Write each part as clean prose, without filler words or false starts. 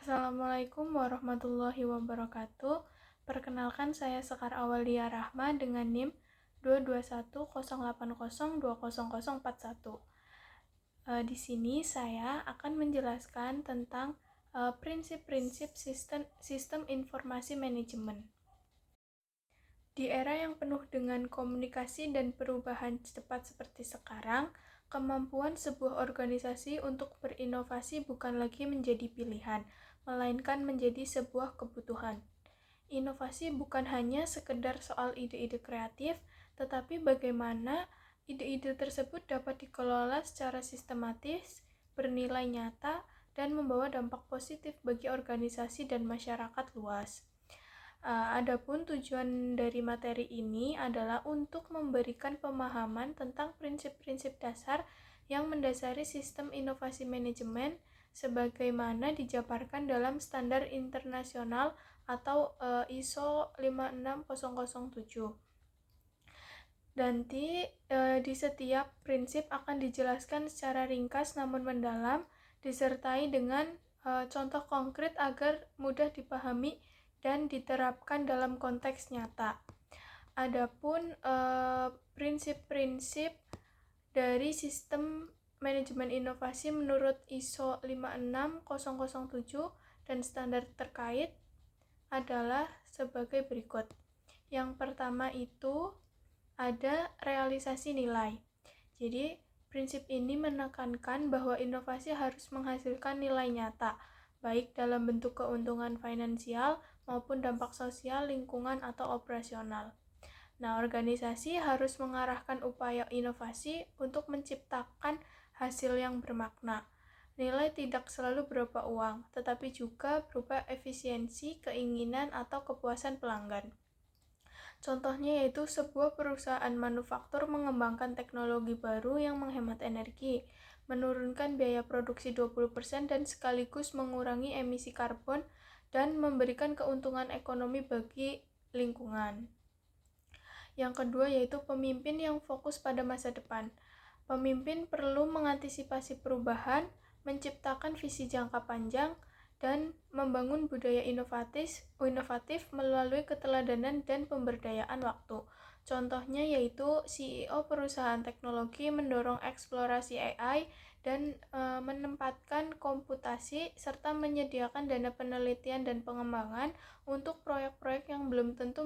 Assalamualaikum warahmatullahi wabarakatuh. Perkenalkan, saya Sekar Awalia Rahma dengan NIM 22108020041. Di sini saya akan menjelaskan tentang prinsip-prinsip sistem informasi manajemen. Di era yang penuh dengan komunikasi dan perubahan cepat seperti sekarang, kemampuan sebuah organisasi untuk berinovasi bukan lagi menjadi pilihan, melainkan menjadi sebuah kebutuhan. Inovasi bukan hanya sekedar soal ide-ide kreatif, tetapi bagaimana ide-ide tersebut dapat dikelola secara sistematis, bernilai nyata, dan membawa dampak positif bagi organisasi dan masyarakat luas. Adapun tujuan dari materi ini adalah untuk memberikan pemahaman tentang prinsip-prinsip dasar yang mendasari sistem inovasi manajemen sebagaimana dijabarkan dalam standar internasional atau ISO 56007. Nanti di setiap prinsip akan dijelaskan secara ringkas namun mendalam, disertai dengan contoh konkret agar mudah dipahami dan diterapkan dalam konteks nyata. Adapun prinsip-prinsip dari sistem manajemen inovasi menurut ISO 56007 dan standar terkait adalah sebagai berikut. Yang pertama itu ada realisasi nilai. Jadi, prinsip ini menekankan bahwa inovasi harus menghasilkan nilai nyata, baik dalam bentuk keuntungan finansial maupun dampak sosial, lingkungan, atau operasional. Nah, organisasi harus mengarahkan upaya inovasi untuk menciptakan hasil yang bermakna. Nilai tidak selalu berupa uang, tetapi juga berupa efisiensi, keinginan, atau kepuasan pelanggan. Contohnya yaitu sebuah perusahaan manufaktur mengembangkan teknologi baru yang menghemat energi, menurunkan biaya produksi 20% dan sekaligus mengurangi emisi karbon dan memberikan keuntungan ekonomi bagi lingkungan. Yang kedua yaitu pemimpin yang fokus pada masa depan. Pemimpin perlu mengantisipasi perubahan, menciptakan visi jangka panjang, dan membangun budaya inovatif melalui keteladanan dan pemberdayaan waktu. Contohnya yaitu CEO perusahaan teknologi mendorong eksplorasi AI dan menempatkan komputasi serta menyediakan dana penelitian dan pengembangan untuk proyek-proyek yang belum tentu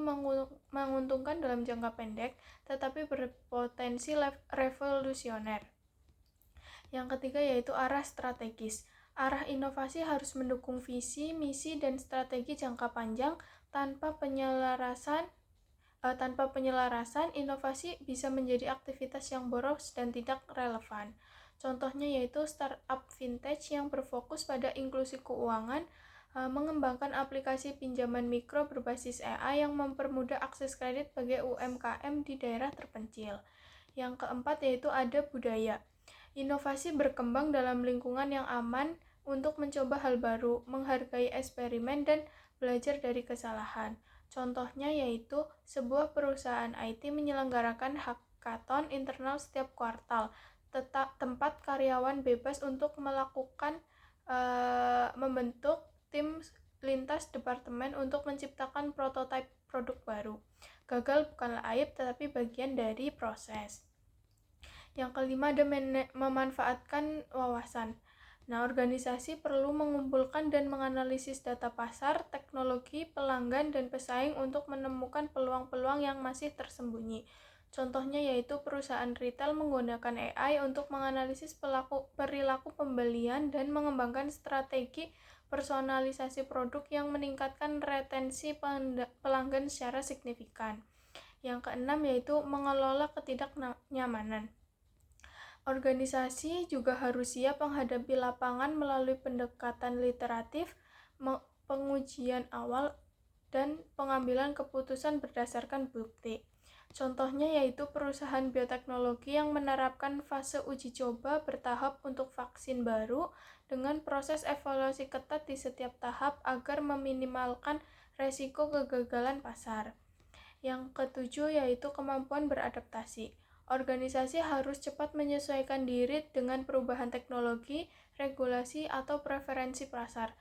menguntungkan dalam jangka pendek tetapi berpotensi revolusioner. Yang ketiga yaitu arah strategis. Arah inovasi harus mendukung visi, misi, dan strategi jangka panjang. Tanpa penyelarasan, inovasi bisa menjadi aktivitas yang boros dan tidak relevan. Contohnya yaitu startup vintage yang berfokus pada inklusi keuangan, mengembangkan aplikasi pinjaman mikro berbasis AI yang mempermudah akses kredit bagi UMKM di daerah terpencil. Yang keempat yaitu ada budaya. Inovasi berkembang dalam lingkungan yang aman untuk mencoba hal baru, menghargai eksperimen, dan belajar dari kesalahan. Contohnya yaitu sebuah perusahaan IT menyelenggarakan hackathon internal setiap kuartal, tempat karyawan bebas untuk membentuk tim lintas departemen untuk menciptakan prototipe produk baru. Gagal bukanlah aib, tetapi bagian dari proses. Yang kelima ada memanfaatkan wawasan. Nah, organisasi perlu mengumpulkan dan menganalisis data pasar, teknologi, pelanggan, dan pesaing untuk menemukan peluang-peluang yang masih tersembunyi. Contohnya yaitu perusahaan retail menggunakan AI untuk menganalisis perilaku pembelian dan mengembangkan strategi personalisasi produk yang meningkatkan retensi pelanggan secara signifikan. Yang keenam yaitu mengelola ketidaknyamanan. Organisasi juga harus siap menghadapi lapangan melalui pendekatan literatif, pengujian awal, dan pengambilan keputusan berdasarkan bukti. Contohnya yaitu perusahaan bioteknologi yang menerapkan fase uji coba bertahap untuk vaksin baru dengan proses evaluasi ketat di setiap tahap agar meminimalkan resiko kegagalan pasar. Yang ketujuh yaitu kemampuan beradaptasi. Organisasi harus cepat menyesuaikan diri dengan perubahan teknologi, regulasi, atau preferensi pasar.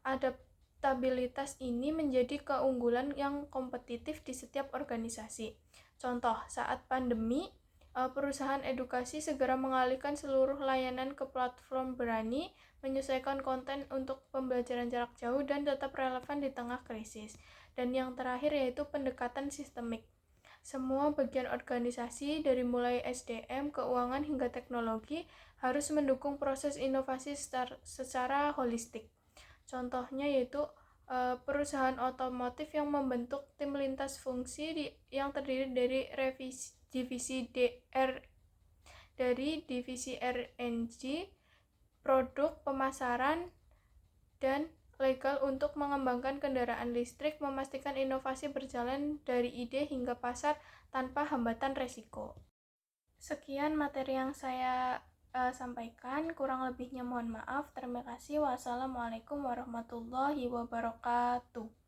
Adaptabilitas ini menjadi keunggulan yang kompetitif di setiap organisasi. Contoh, saat pandemi, perusahaan edukasi segera mengalihkan seluruh layanan ke platform berani, menyesuaikan konten untuk pembelajaran jarak jauh dan tetap relevan di tengah krisis. Dan yang terakhir yaitu pendekatan sistemik. Semua bagian organisasi dari mulai SDM, keuangan hingga teknologi harus mendukung proses inovasi secara holistik. Contohnya yaitu perusahaan otomotif yang membentuk tim lintas fungsi yang terdiri dari divisi R&G, produk, pemasaran, dan legal untuk mengembangkan kendaraan listrik, memastikan inovasi berjalan dari ide hingga pasar tanpa hambatan resiko. Sekian materi yang saya sampaikan, kurang lebihnya mohon maaf. Terima kasih. Wassalamualaikum warahmatullahi wabarakatuh.